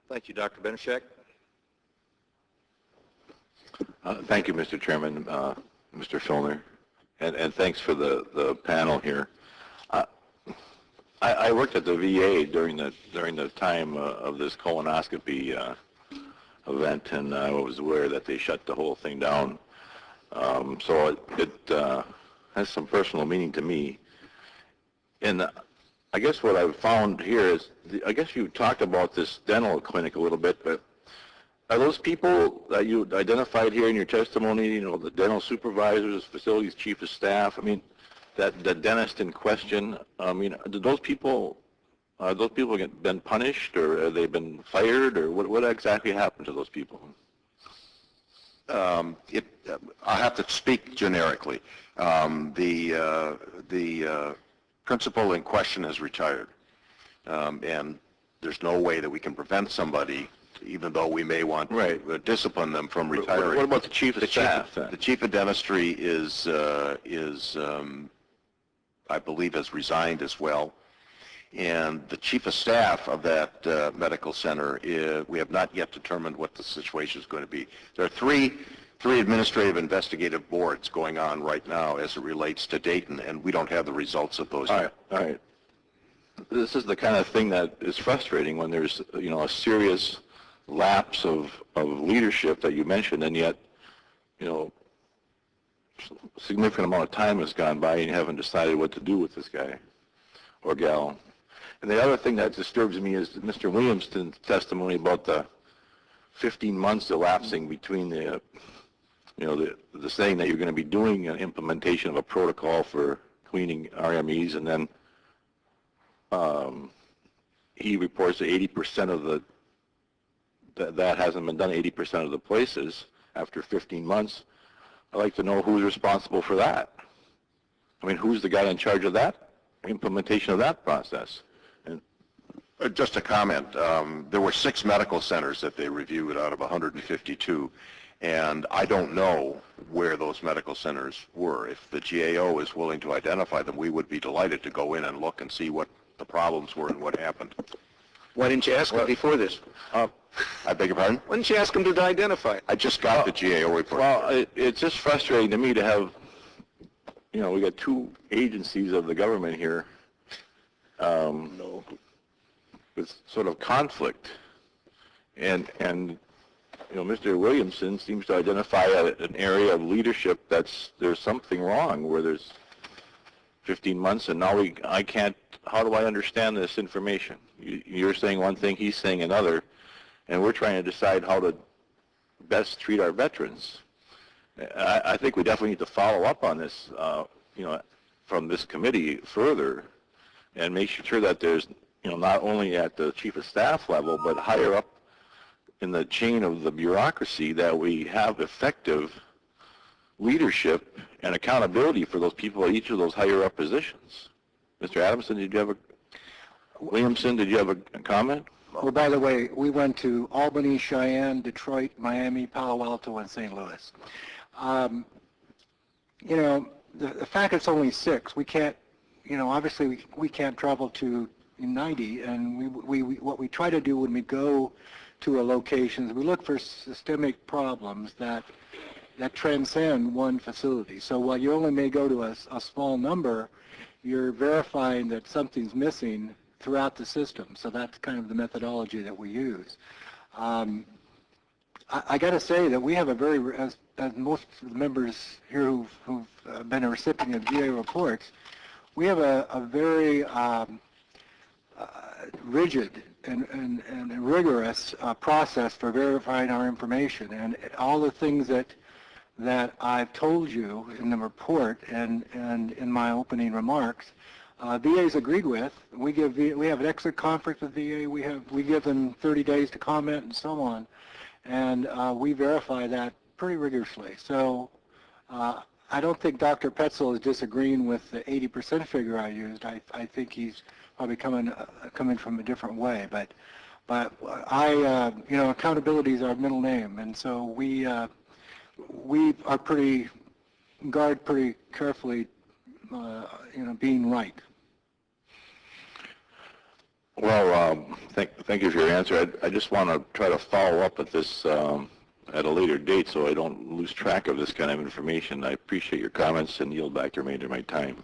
Thank you, Dr. Benishek. Thank you, Mr. Chairman, Mr. Filner, and thanks for the panel here. I worked at the VA during the time of this colonoscopy event, and I was aware that they shut the whole thing down. So it has some personal meaning to me. And I guess what I've found here is, I guess you talked about this dental clinic a little bit, but are those people that you identified here in your testimony, you know, the dental supervisors, facilities chief of staff, I mean, that the dentist in question, I mean, do those people been punished, or have they been fired, or what exactly happened to those people? I have to speak generically. The principal in question has retired, and there's no way that we can prevent somebody, even though we may want to discipline them from retiring. What about the chief of staff? The chief of dentistry is I believe, has resigned as well. And the chief of staff of that medical center, we have not yet determined what the situation is going to be. There are three administrative investigative boards going on right now as it relates to Dayton, and we don't have the results of those yet. All right. This is the kind of thing that is frustrating when there's, you know, a serious lapse of leadership that you mentioned, and yet, you know, a significant amount of time has gone by and you haven't decided what to do with this guy or gal. And the other thing that disturbs me is Mr. Williamson's testimony about the 15 months elapsing between the, you know, the saying that you're going to be doing an implementation of a protocol for cleaning RMEs, and then he reports that 80% of that hasn't been done 80% of the places after 15 months. I'd like to know who's responsible for that. I mean, who's the guy in charge of that implementation of that process? And just a comment. There were 6 medical centers that they reviewed out of 152, and I don't know where those medical centers were. If the GAO is willing to identify them, we would be delighted to go in and look and see what the problems were and what happened. Why didn't you ask them before this? I beg your pardon? Why didn't you ask them to identify it? I just got the GAO report. Well, it's just frustrating to me to have, you know, we got 2 agencies of the government here with sort of conflict. And you know, Mr. Williamson seems to identify an area of leadership there's something wrong, where there's 15 months and now I can't, how do I understand this information? You're saying one thing, he's saying another, and we're trying to decide how to best treat our veterans. I think we definitely need to follow up on this, you know, from this committee further, and make sure that there's, you know, not only at the chief of staff level, but higher up in the chain of the bureaucracy, that we have effective leadership and accountability for those people at each of those higher up positions. Mr. Adamson, Williamson, did you have a comment? Well, by the way, we went to Albany, Cheyenne, Detroit, Miami, Palo Alto, and St. Louis. You know, the fact it's only 6, we can't, you know, obviously we can't travel to 90, and what we try to do when we go to a location is we look for systemic problems that transcend one facility. So while you only may go to a small number, you're verifying that something's missing throughout the system. So that's kind of the methodology that we use. I got to say that we have a very, as most of the members here who've been a recipient of VA reports, we have a very rigid and rigorous process for verifying our information, and all the things that I've told you in the report and in my opening remarks, VA's agreed with. We have an exit conference with VA. We give them 30 days to comment and so on, and we verify that pretty rigorously. So I don't think Dr. Petzel is disagreeing with the 80% figure I used. I think he's probably coming from a different way. But you know, accountability is our middle name, and so we are guard pretty carefully, you know, being right. Well, thank you for your answer. I just want to try to follow up with this at a later date so I don't lose track of this kind of information. I appreciate your comments and yield back the remainder of my time.